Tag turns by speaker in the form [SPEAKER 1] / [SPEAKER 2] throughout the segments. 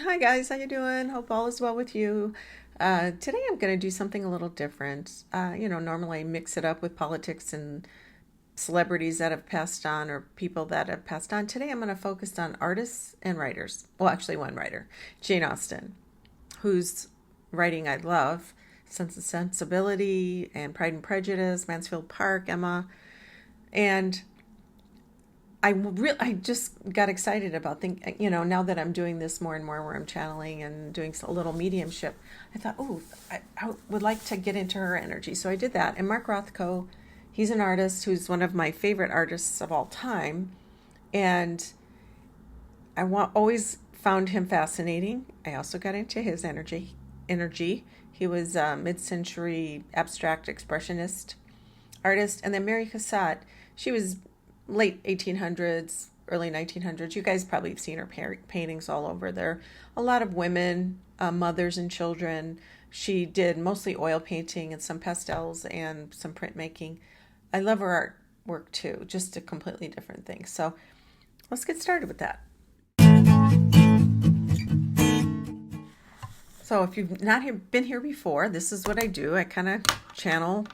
[SPEAKER 1] Hi guys, how you doing? Hope all is well with you. Today I'm going to do something a little different. Normally I mix it up with politics and celebrities that have passed on or people that have passed on. Today I'm going to focus on artists and writers. Well, actually one writer, Jane Austen, whose writing I love, Sense and Sensibility and Pride and Prejudice, Mansfield Park, Emma, and I just got excited about now that I'm doing this more and more where I'm channeling and doing a little mediumship. I thought, I would like to get into her energy. So I did that. And Mark Rothko, he's an artist who's one of my favorite artists of all time. And always found him fascinating. I also got into his energy. He was a mid-century abstract expressionist artist. And then Mary Cassatt, she was late 1800s, early 1900s. You guys probably have seen her paintings all over there. A lot of women, mothers and children. She did mostly oil painting and some pastels and some printmaking. I love her artwork too, just a completely different thing. So let's get started with that. So if you've not been here before, this is what I do. I kind of channel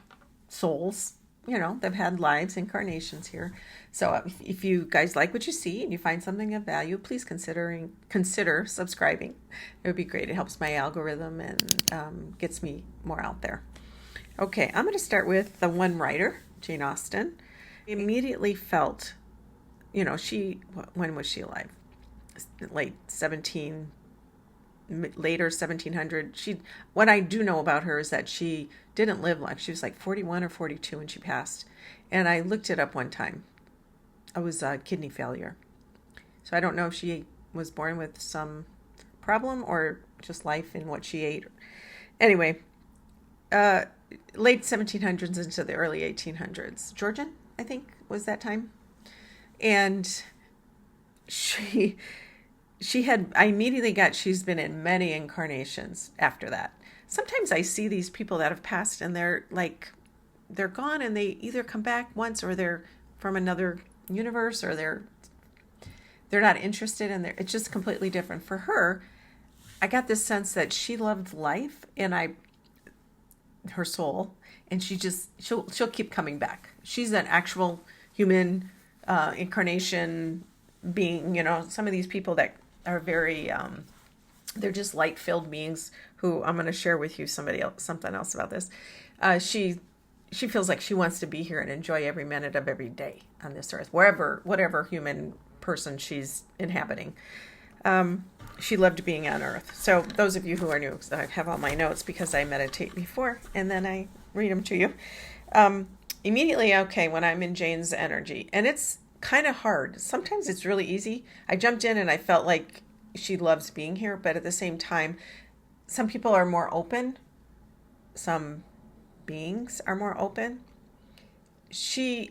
[SPEAKER 1] souls, they've had lives, incarnations here. So if you guys like what you see and you find something of value, please consider subscribing. It would be great. It helps my algorithm and gets me more out there. Okay, I'm going to start with the one writer, Jane Austen. I immediately felt, when was she alive? Later 1700. What I do know about her is that she didn't live long. She was like 41 or 42 when she passed. And I looked it up one time. It was kidney failure. So I don't know if she was born with some problem or just life in what she ate. Anyway, late 1700s into the early 1800s. Georgian, I think, was that time. And I immediately got, she's been in many incarnations after that. Sometimes I see these people that have passed and they're gone and they either come back once or they're from another universe or they're not interested in it's just completely different. For her, I got this sense that she loved life and her soul, and she'll keep coming back. She's an actual human incarnation being. Some of these people that are very they're just light-filled beings who I'm going to share with you something else about this. She feels like she wants to be here and enjoy every minute of every day on this earth, whatever human person she's inhabiting. She loved being on earth. So those of you who are new, I have all my notes because I meditate before and then I read them to you. Immediately, okay, when I'm in Jane's energy, and it's kind of hard. Sometimes it's really easy. I jumped in and I felt like she loves being here, but at the same time, some people are more open. Some beings are more open.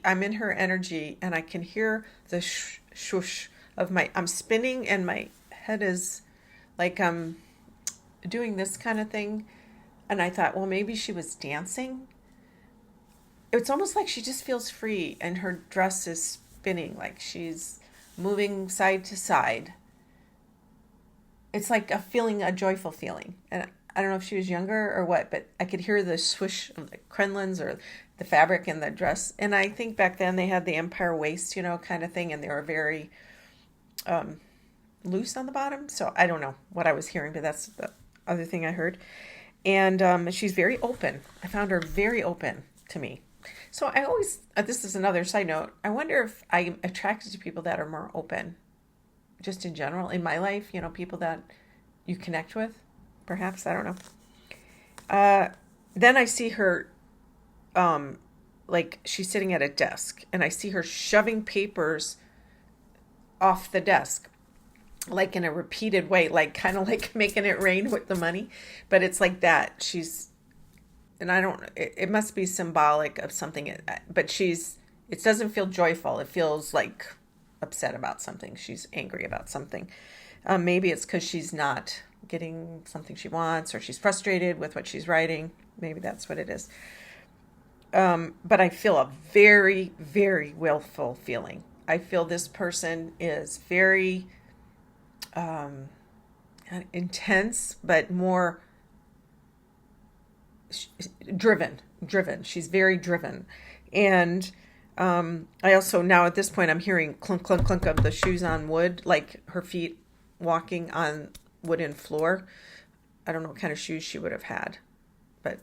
[SPEAKER 1] I'm in her energy and I can hear the shush of I'm spinning and my head is like I'm doing this kind of thing. And I thought, well, maybe she was dancing. It's almost like she just feels free and her dress is spinning, like she's moving side to side. It's like a joyful feeling. And I don't know if she was younger or what, but I could hear the swish of the crinolines or the fabric in the dress. And I think back then they had the empire waist, kind of thing, and they were very loose on the bottom. So I don't know what I was hearing, but that's the other thing I heard. And she's very open. I found her very open to me. So I always, this is another side note, I wonder if I'm attracted to people that are more open, just in general, in my life, people that you connect with, perhaps, I don't know. Then I see her, like she's sitting at a desk, and I see her shoving papers off the desk, like in a repeated way, like kind of like making it rain with the money, but it's like that. And it must be symbolic of something, but it doesn't feel joyful. It feels like upset about something. She's angry about something. Maybe it's because she's not getting something she wants, or she's frustrated with what she's writing. Maybe that's what it is. But I feel a very, very willful feeling. I feel this person is very intense, but more driven. She's very driven. And I also, now at this point, I'm hearing clunk, clunk, clunk of the shoes on wood, like her feet walking on wooden floor. I don't know what kind of shoes she would have had, but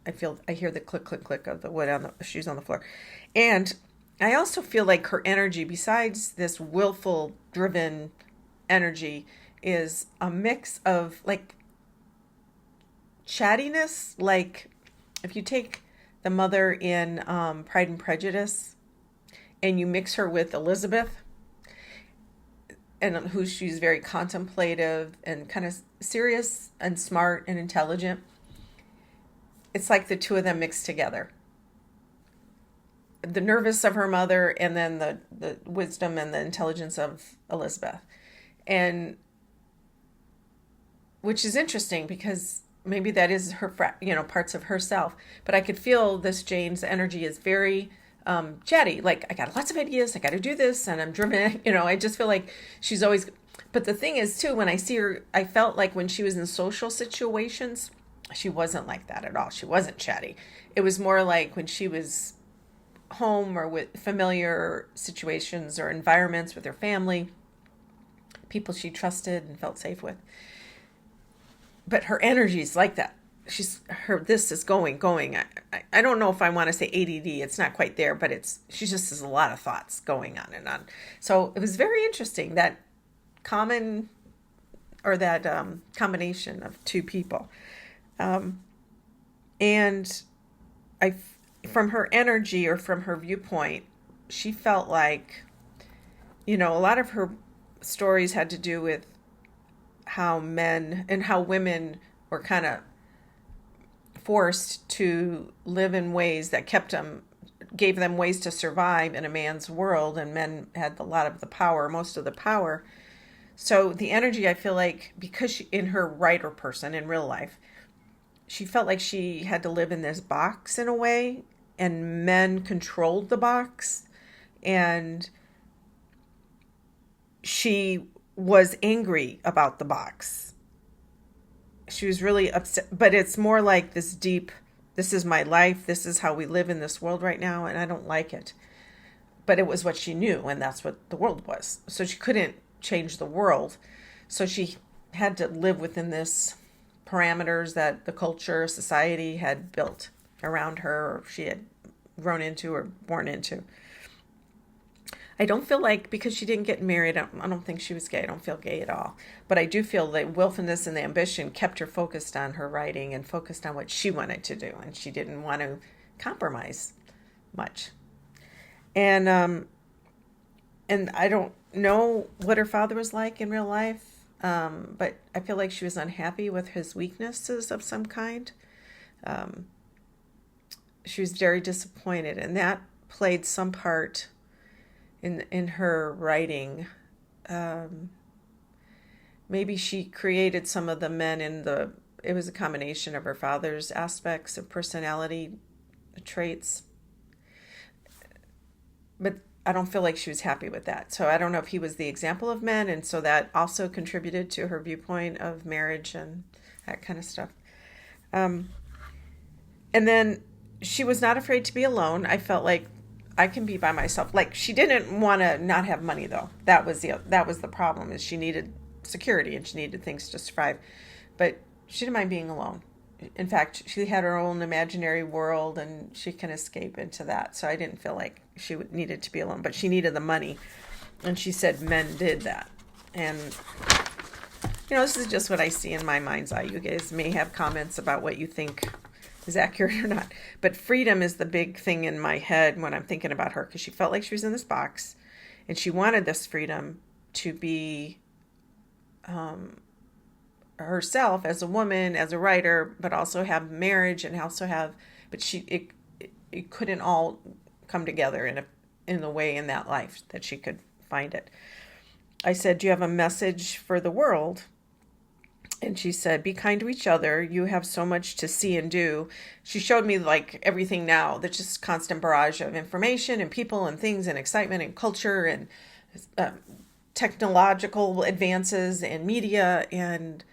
[SPEAKER 1] I hear the click, click, click of the wood on the shoes on the floor. And I also feel like her energy, besides this willful, driven energy, is a mix of like chattiness. Like if you take the mother in Pride and Prejudice and you mix her with Elizabeth, and who she's very contemplative and kind of serious and smart and intelligent, it's like the two of them mixed together. The nervous of her mother, and then the wisdom and the intelligence of Elizabeth. And which is interesting because maybe that is her, parts of herself. But I could feel this Jane's energy is very chatty. Like, I got lots of ideas. I got to do this, and I'm driven. I just feel like she's always. But the thing is, too, when I see her, I felt like when she was in social situations, she wasn't like that at all. She wasn't chatty. It was more like when she was home or with familiar situations or environments with her family, people she trusted and felt safe with. But her energy is like that. This is going. I don't know if I want to say ADD. It's not quite there, but she just has a lot of thoughts going on and on. So it was very interesting, that combination of two people. And from her energy or from her viewpoint, she felt like, a lot of her stories had to do with how men and how women were kind of forced to live in ways that gave them ways to survive in a man's world, and men had a lot of the power, most of the power. So the energy, I feel like, because she, in her writer person in real life, she felt like she had to live in this box in a way, and men controlled the box, and she was angry about the box. She was really upset, but it's more like this deep, this is my life, this is how we live in this world right now, and I don't like it. But it was what she knew, and that's what the world was. So she couldn't change the world. So she had to live within this parameters that the culture, society had built around her, or she had grown into or born into. I don't feel like, because she didn't get married, I don't think she was gay. I don't feel gay at all. But I do feel that willfulness and the ambition kept her focused on her writing and focused on what she wanted to do. And she didn't want to compromise much. And I don't know what her father was like in real life. But I feel like she was unhappy with his weaknesses of some kind. She was very disappointed, and that played some part in her writing. Maybe she created some of the men it was a combination of her father's aspects of personality traits. But I don't feel like she was happy with that. So I don't know if he was the example of men, and so that also contributed to her viewpoint of marriage and that kind of stuff. And then she was not afraid to be alone. I felt like I can be by myself. Like, she didn't want to not have money, though. That was the problem, is she needed security and she needed things to survive. But she didn't mind being alone. In fact, she had her own imaginary world, and she can escape into that. So I didn't feel like she needed to be alone, but she needed the money. And she said men did that. And, this is just what I see in my mind's eye. You guys may have comments about what you think is accurate or not. But freedom is the big thing in my head when I'm thinking about her, because she felt like she was in this box, and she wanted this freedom to be herself as a woman, as a writer, but also have marriage and also have, but it couldn't all come together in a way in that life that she could find it. I said, "Do you have a message for the world?" And she said, "Be kind to each other. You have so much to see and do." She showed me like everything now, that's just constant barrage of information and people and things and excitement and culture and technological advances and media. And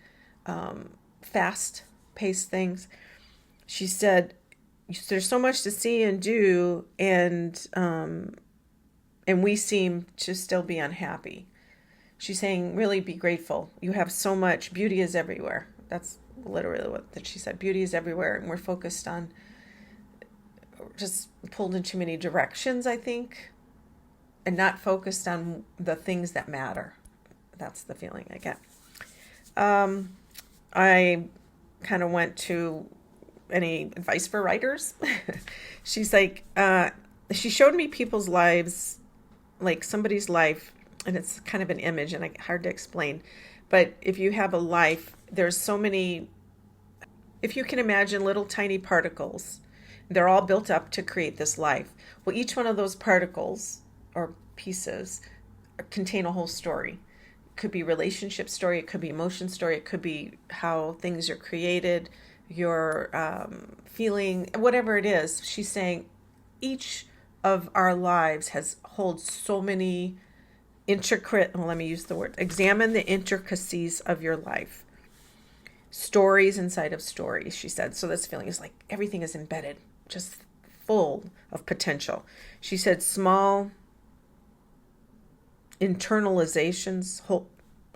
[SPEAKER 1] fast-paced things. She said, there's so much to see and do, and we seem to still be unhappy. She's saying, really be grateful. You have so much. Beauty is everywhere. That's literally what that she said. Beauty is everywhere, and we're focused on, just pulled in too many directions, I think, and not focused on the things that matter. That's the feeling I get. I kind of went to any advice for writers. She's like, she showed me people's lives, like somebody's life, and it's kind of an image and hard to explain. But if you have a life, there's so many, if you can imagine little tiny particles, they're all built up to create this life. Well, each one of those particles or pieces contain a whole story. It could be relationship story, it could be emotion story, it could be how things are created, your feeling, whatever it is. She's saying each of our lives holds so many intricate, well, let me use the word, examine the intricacies of your life. Stories inside of stories, she said. So this feeling is like everything is embedded, just full of potential. She said small internalizations,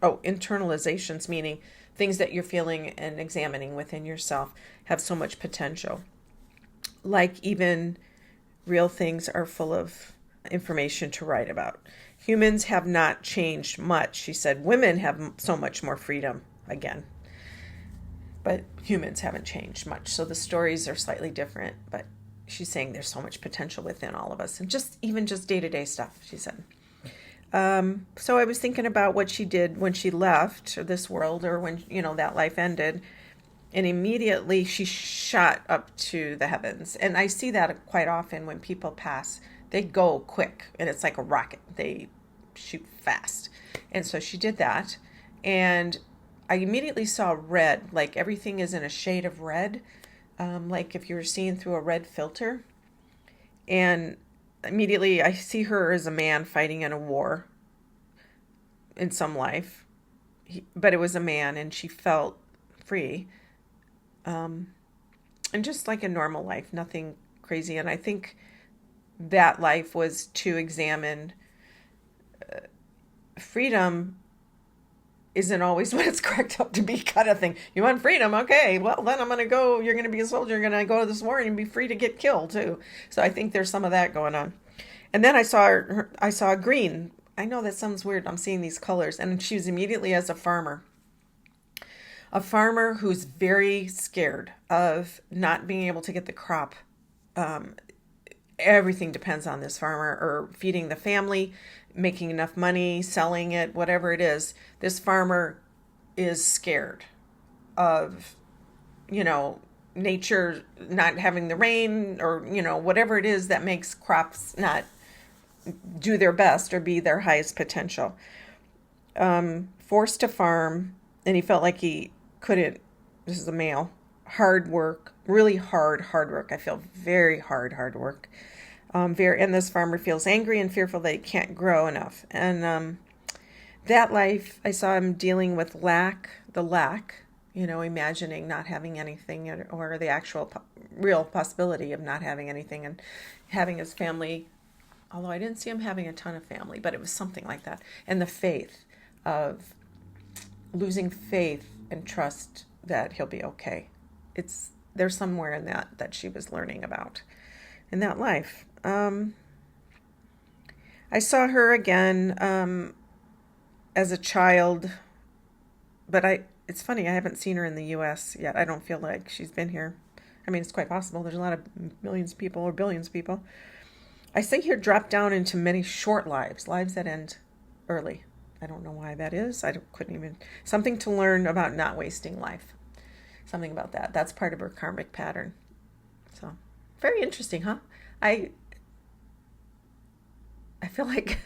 [SPEAKER 1] internalizations meaning things that you're feeling and examining within yourself have so much potential. Like even real things are full of information to write about. Humans have not changed much, she said. Women have so much more freedom again. But humans haven't changed much. So the stories are slightly different. But she's saying there's so much potential within all of us. And even just day-to-day stuff, she said. So I was thinking about what she did when she left this world, or when, that life ended. And immediately she shot up to the heavens. And I see that quite often when people pass. They go quick, and it's like a rocket. They shoot fast. And so she did that. And I immediately saw red, like everything is in a shade of red, like if you were seeing through a red filter. And immediately I see her as a man fighting in a war in some life. But it was a man, and she felt free. And just like a normal life, nothing crazy. And I think that life was to examine freedom isn't always what it's cracked up to be, kind of thing. You want freedom? Okay, well, then I'm going to go, you're going to be a soldier, you're going to go to this war and be free to get killed too. So I think there's some of that going on. And then I saw green. I know that sounds weird. I'm seeing these colors. And she was immediately as a farmer who's very scared of not being able to get the crop. Everything depends on this farmer, or feeding the family, making enough money, selling it, whatever it is. This farmer is scared of, nature not having the rain, or, whatever it is that makes crops not do their best or be their highest potential. Forced to farm, and he felt like he couldn't, this is a male, hard work, really hard work. I feel very hard work. And this farmer feels angry and fearful that he can't grow enough. And that life, I saw him dealing with the lack, imagining not having anything, or the actual real possibility of not having anything, and having his family, although I didn't see him having a ton of family, but it was something like that. And the faith of losing faith and trust that he'll be okay. There's somewhere in that she was learning about in that life. I saw her again as a child, but it's funny, I haven't seen her in the U.S. yet. I don't feel like she's been here. I mean, it's quite possible. There's a lot of millions of people or billions of people. I think her dropped down into many short lives that end early. I don't know why that is. Something to learn about not wasting life. Something about that. That's part of her karmic pattern. So, very interesting, huh? I feel like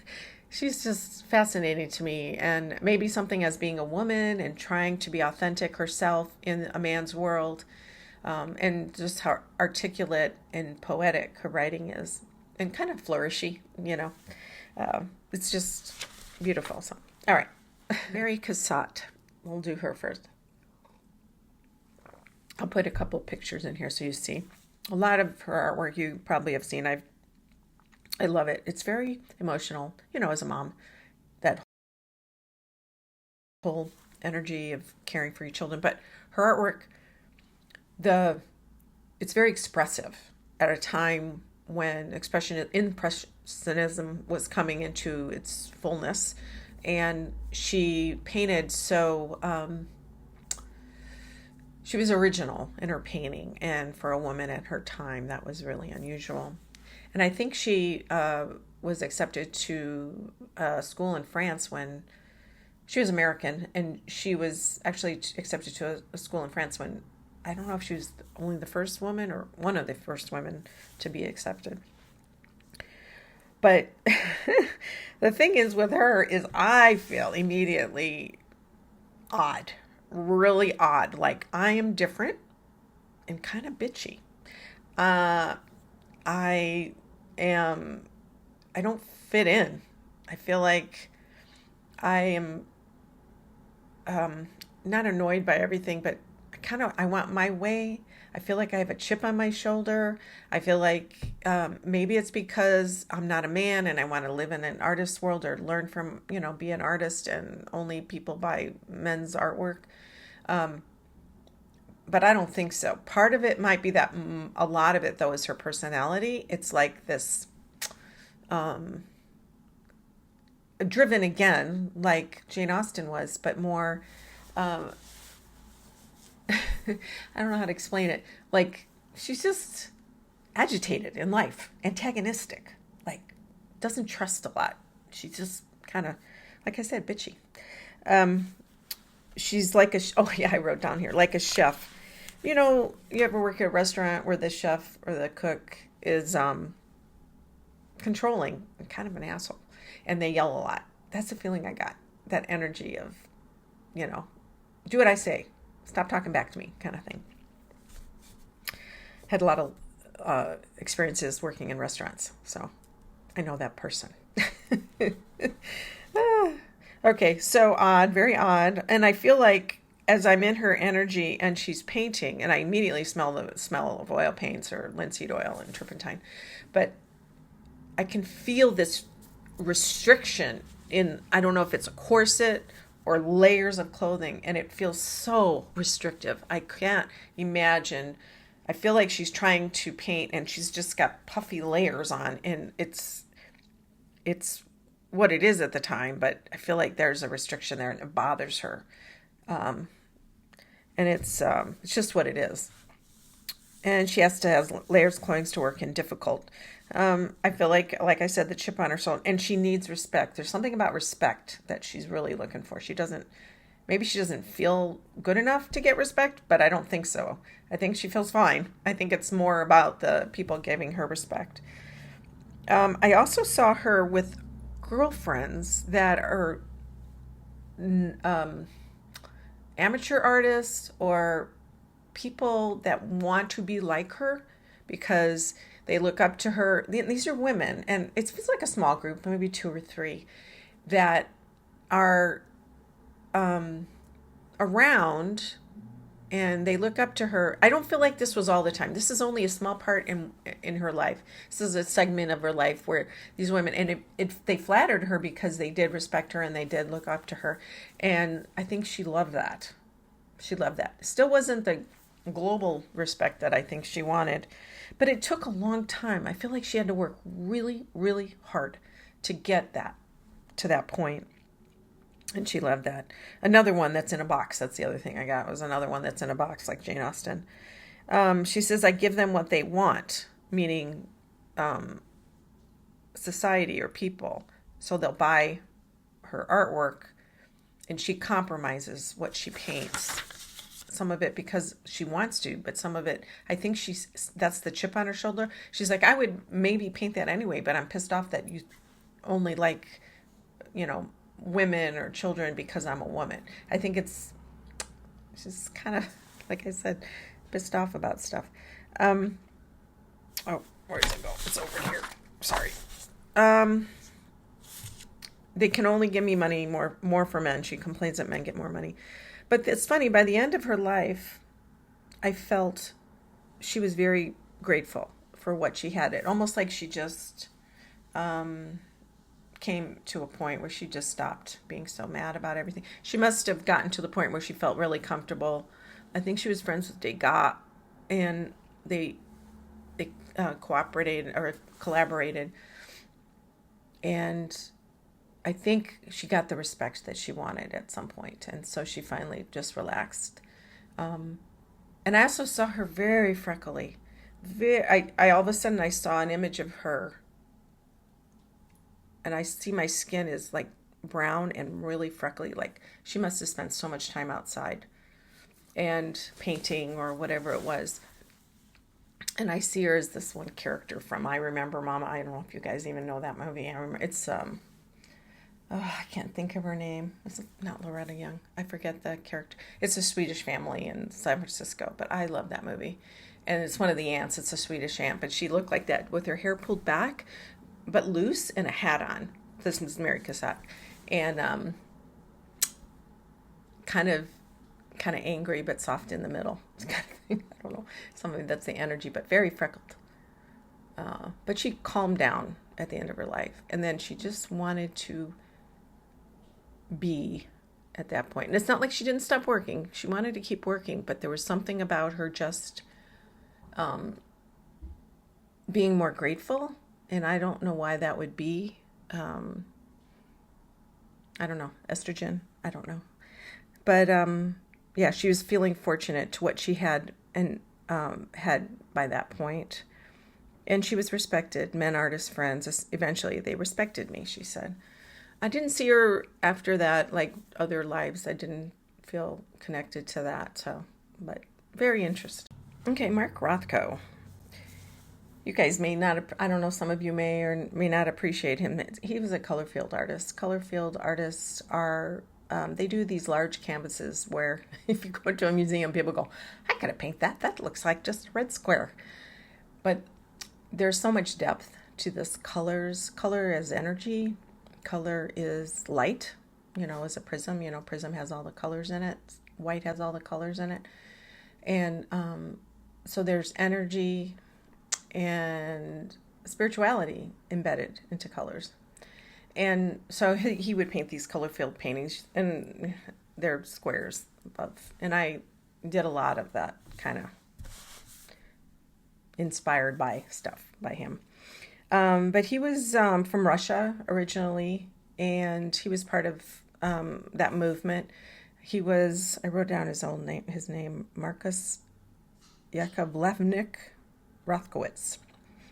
[SPEAKER 1] she's just fascinating to me, and maybe something as being a woman and trying to be authentic herself in a man's world, and just how articulate and poetic her writing is, and kind of flourishy, it's just beautiful. So, all right, Mary Cassatt. We'll do her first. I'll put a couple pictures in here so you see. A lot of her artwork you probably have seen. I love it. It's very emotional, as a mom, that whole energy of caring for your children. But her artwork, it's very expressive at a time when impressionism was coming into its fullness, and she painted she was original in her painting, and for a woman at her time, that was really unusual. And I think she was accepted to school in France when she was American, and she was actually accepted to a school in France when, I don't know if she was only the first woman or one of the first women to be accepted. But the thing is with her is I feel immediately odd, really odd. Like I am different and kind of bitchy. I don't fit in. I feel like I am not annoyed by everything, but I want my way. I feel like I have a chip on my shoulder. I feel like maybe it's because I'm not a man and I want to live in an artist's world or learn from, be an artist and only people buy men's artwork. But I don't think so. Part of it might be that a lot of it, though, is her personality. It's like this driven again, like Jane Austen was, but more... I don't know how to explain it. Like, she's just agitated in life, antagonistic, like, doesn't trust a lot. She's just kind of, like I said, bitchy. She's like I wrote down here, like a chef. You ever work at a restaurant where the chef or the cook is controlling and kind of an asshole, and they yell a lot? That's the feeling I got. That energy of, do what I say. Stop talking back to me, kind of thing. Had a lot of experiences working in restaurants, so I know that person. Okay, so odd, very odd. And I feel like as I'm in her energy and she's painting, and I immediately smell the smell of oil paints or linseed oil and turpentine, but I can feel this restriction in, I don't know if it's a corset or layers of clothing, and it feels so restrictive. I can't imagine. I feel like she's trying to paint and she's just got puffy layers on, and it's what it is at the time, but I feel like there's a restriction there and it bothers her. And it's just what it is. And she has to have layers of clothing to work in difficult. I feel like I said, the chip on her shoulder, and she needs respect. There's something about respect that she's really looking for. Maybe she doesn't feel good enough to get respect, but I don't think so. I think she feels fine. I think it's more about the people giving her respect. I also saw her with girlfriends that are amateur artists or people that want to be like her because they look up to her. These are women, and it feels like a small group, maybe 2 or 3, that are around, and they look up to her. I don't feel like this was all the time. This is only a small part in her life. This is a segment of her life where these women, and they flattered her because they did respect her and they did look up to her. And I think she loved that. She loved that. Still wasn't the global respect that I think she wanted, but it took a long time. I feel like she had to work really, really hard to get to that point. And she loved that. Another one that's in a box. That's the other thing I got, was another one that's in a box, like Jane Austen. She says, I give them what they want, meaning society or people. So they'll buy her artwork, and she compromises what she paints. Some of it because she wants to, but some of it, I think that's the chip on her shoulder. She's like, I would maybe paint that anyway, but I'm pissed off that you only like, women or children because I'm a woman. I think she's kind of, like I said, pissed off about stuff. Oh, where did it go? It's over here. Sorry. They can only give me money more for men. She complains that men get more money. But it's funny, by the end of her life, I felt she was very grateful for what she had. It almost like she just came to a point where she just stopped being so mad about everything. She must have gotten to the point where she felt really comfortable. I think she was friends with Degas, and they cooperated or collaborated, and I think she got the respect that she wanted at some point, and so she finally just relaxed. And I also saw her very freckly. I all of a sudden I saw an image of her, and I see my skin is like brown and really freckly. Like she must have spent so much time outside and painting or whatever it was. And I see her as this one character from I Remember Mama. I don't know if you guys even know that movie. I remember it's I can't think of her name. It's not Loretta Young. I forget the character. It's a Swedish family in San Francisco, but I love that movie. And it's one of the aunts. It's a Swedish aunt, but she looked like that with her hair pulled back, but loose, and a hat on. This is Mary Cassatt, and kind of angry but soft in the middle. It's kind of thing. I don't know, something that's the energy, but very freckled. But she calmed down at the end of her life, and then she just wanted to be at that point. And it's not like she didn't stop working. She wanted to keep working, but there was something about her just being more grateful, and I don't know why that would be. I don't know, estrogen, I don't know. But yeah, she was feeling fortunate to what she had and had by that point. And she was respected. Men, artists, friends, eventually they respected me, she said. I didn't see her after that, like other lives. I didn't feel connected to that. So, but very interesting. Okay, Mark Rothko. You guys may not, I don't know, some of you may or may not appreciate him. He was a color field artist. Color field artists are, they do these large canvases where if you go to a museum, people go, I gotta paint that. That looks like just a red square. But there's so much depth to this colors. Color is energy. Color is light, as a prism. Prism has all the colors in it. White has all the colors in it. And so there's energy and spirituality embedded into colors. And so he would paint these color filled paintings, and they're squares above. And I did a lot of that, kind of inspired by stuff by him. But he was from Russia originally, and he was part of that movement. He was, I wrote down his name, Marcus Yakovlevich Rothkowitz.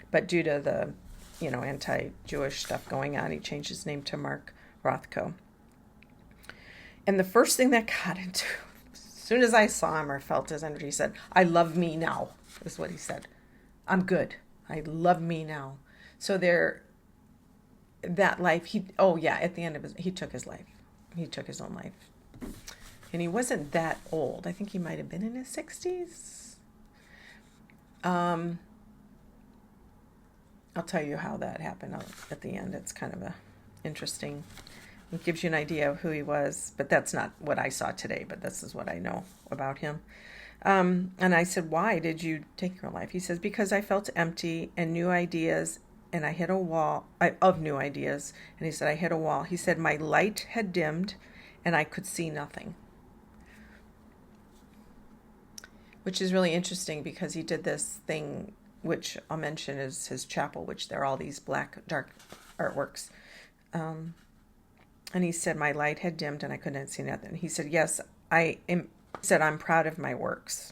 [SPEAKER 1] But due to the, anti-Jewish stuff going on, he changed his name to Mark Rothko. And the first thing that got into, as soon as I saw him or felt his energy, he said, I love me now, is what he said. I'm good. I love me now. So that life, at the end of he took his life. He took his own life. And he wasn't that old. I think he might have been in his 60s. I'll tell you how that happened at the end. It's kind of interesting. It gives you an idea of who he was, but that's not what I saw today, but this is what I know about him. And I said, why did you take your life? He says, because I felt empty and new ideas, and I hit a wall of new ideas. And he said, I hit a wall. He said, my light had dimmed and I could see nothing. Which is really interesting because he did this thing, which I'll mention is his chapel, which there are all these black, dark artworks. And he said, my light had dimmed and I couldn't see nothing. He said, yes, I'm proud of my works.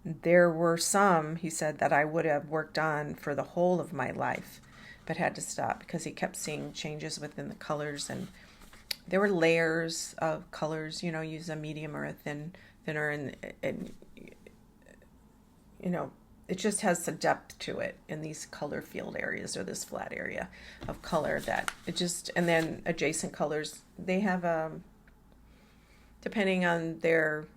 [SPEAKER 1] There were some, he said, that I would have worked on for the whole of my life, but had to stop because he kept seeing changes within the colors, and there were layers of colors, use a medium or a thinner, and it just has some depth to it in these color field areas or this flat area of color that it just, and then adjacent colors, they have, depending on their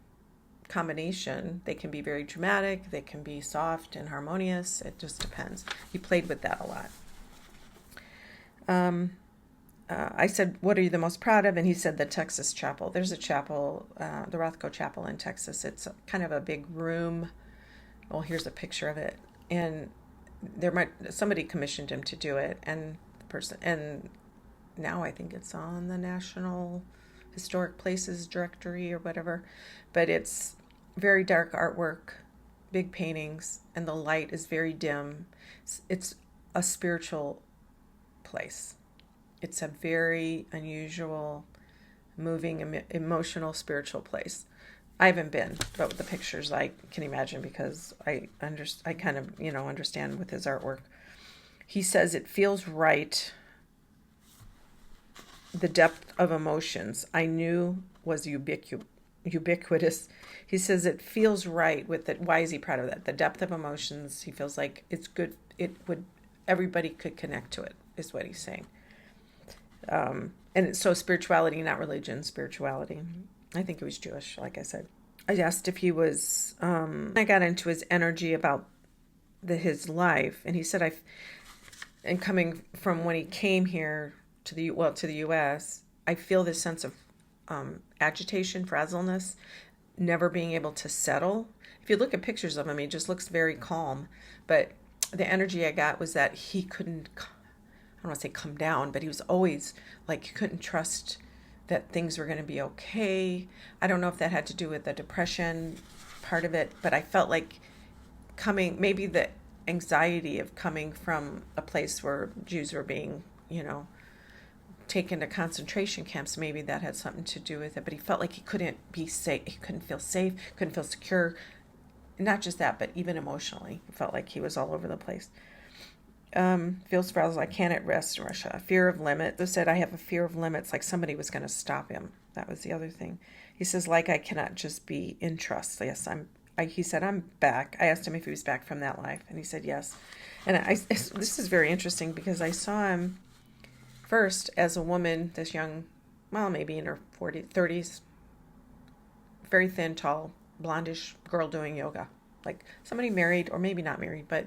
[SPEAKER 1] combination, they can be very dramatic, they can be soft and harmonious. It just depends. He played with that a lot. I said, what are you the most proud of? And he said the Texas chapel. There's a chapel, the Rothko chapel in Texas. It's kind of a big room. Well, here's a picture of it. And somebody commissioned him to do it. And now I think it's on the National Historic Places Directory or whatever. But it's very dark artwork, big paintings, and the light is very dim. It's a spiritual place. It's a very unusual, moving, emotional, spiritual place. I haven't been, but with the pictures I can imagine because I kind of, understand with his artwork. He says it feels right. The depth of emotions I knew was ubiquitous. He says it feels right with it. Why is he proud of that? The depth of emotions. He feels like it's good. Everybody could connect to it, is what he's saying. And so spirituality, not religion, spirituality. I think he was Jewish, like I said. I asked if he was, I got into his energy about his life. And he said, and coming from when he came here to the U.S., I feel this sense of agitation, frazzleness, never being able to settle. If you look at pictures of him, he just looks very calm. But the energy I got was that he couldn't, I don't want to say come down, but he was always like he couldn't trust that things were going to be okay. I don't know if that had to do with the depression part of it, but I felt like maybe the anxiety of coming from a place where Jews were being, taken to concentration camps, maybe that had something to do with it. But he felt like he couldn't be safe. He couldn't feel safe, couldn't feel secure. Not just that, but even emotionally. He felt like he was all over the place. Feels frazzled. I can't at rest in Russia. Fear of limit. They said I have a fear of limits, like somebody was going to stop him. That was the other thing. He says, like I cannot just be in trust. Yes, he said, I'm back. I asked him if he was back from that life, and he said yes. And this is very interesting because I saw him first as a woman, this young, well, maybe in her 30s, very thin, tall, blondish girl doing yoga. Like somebody married, or maybe not married, but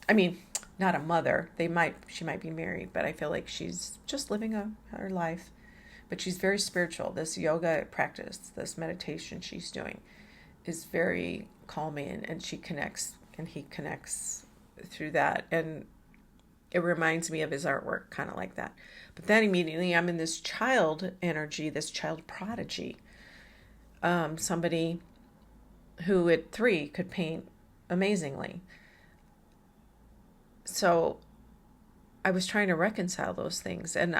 [SPEAKER 1] I mean, not a mother. She might be married, but I feel like she's just living her life. But she's very spiritual. This yoga practice, this meditation she's doing is very calming, and he connects through that. And it reminds me of his artwork, kind of like that. But then immediately I'm in this child energy, this child prodigy. Somebody who at 3 could paint amazingly. So I was trying to reconcile those things. And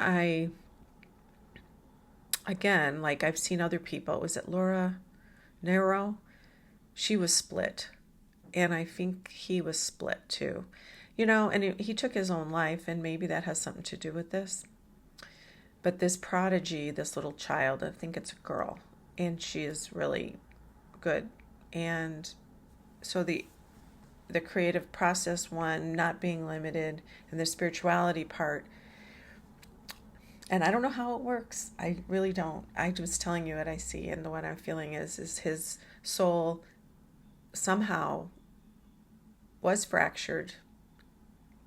[SPEAKER 1] again, like I've seen other people. Was it Laura Nero? She was split. And I think he was split too. And he took his own life, and maybe that has something to do with this. But this prodigy, this little child, I think it's a girl, and she is really good. And so the creative process one, not being limited, and the spirituality part. And I don't know how it works. I really don't. I was telling you what I see, and what I'm feeling is his soul somehow was fractured.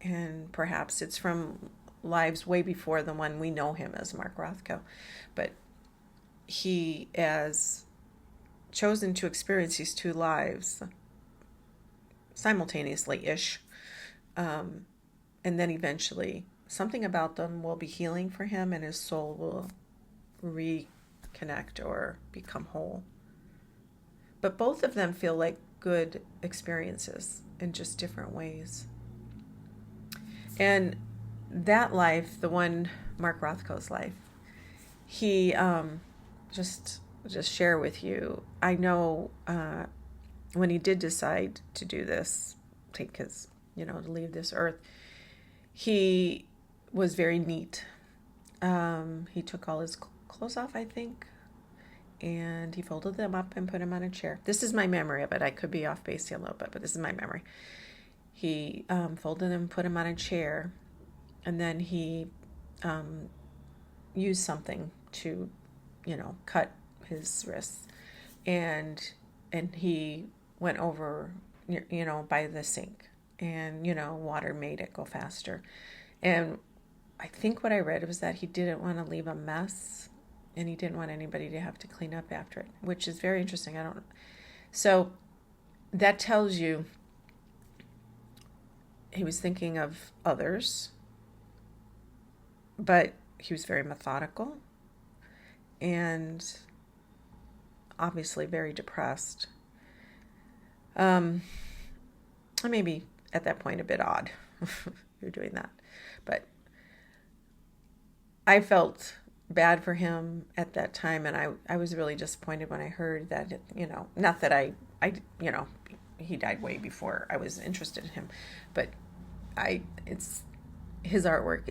[SPEAKER 1] And perhaps it's from lives way before the one we know him as, Mark Rothko. But he has chosen to experience these 2 lives simultaneously-ish. And then eventually something about them will be healing for him, and his soul will reconnect or become whole. But both of them feel like good experiences in just different ways. And that life, the one, Mark Rothko's life, he, just share with you, I know when he did decide to do this, take his, to leave this earth, he was very neat. He took all his clothes off, I think, and he folded them up and put them on a chair. This is my memory of it. I could be off base here a little bit, but this is my memory. He folded them, put them on a chair, and then he used something to, cut his wrists. And he went over, by the sink, and, water made it go faster. And I think what I read was that he didn't want to leave a mess, and he didn't want anybody to have to clean up after it, which is very interesting. I don't. So that tells you he was thinking of others, but he was very methodical and obviously very depressed. Maybe at that point a bit odd. You're doing that. But I felt bad for him at that time, and I was really disappointed when I heard that, not that I he died way before I was interested in him, but it's his artwork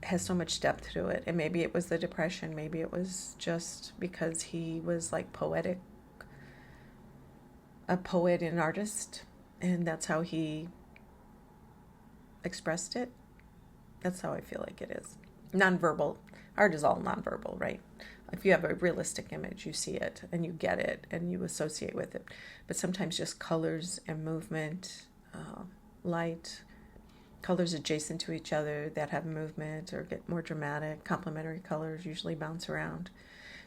[SPEAKER 1] has so much depth to it, and maybe it was the depression, maybe it was just because he was like a poet and artist, and that's how he expressed it. That's how I feel like it is. Nonverbal. Art is all nonverbal, right? If you have a realistic image, you see it and you get it and you associate with it. But sometimes just colors and movement, light, colors adjacent to each other that have movement or get more dramatic, complementary colors usually bounce around.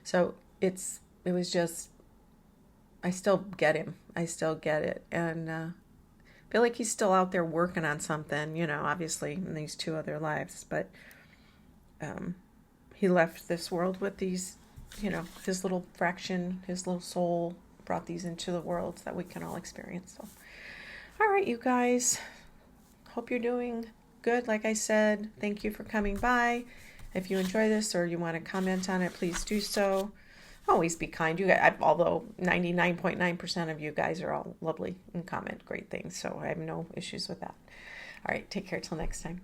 [SPEAKER 1] So it was just, I still get him. I still get it. And I feel like he's still out there working on something, obviously in these two other lives. But he left this world with these, his little fraction, his little soul brought these into the world that we can all experience. So, all right, you guys. Hope you're doing good. Like I said, thank you for coming by. If you enjoy this or you want to comment on it, please do so. Always be kind. You guys, although 99.9% of you guys are all lovely and comment great things, so I have no issues with that. All right, take care till next time.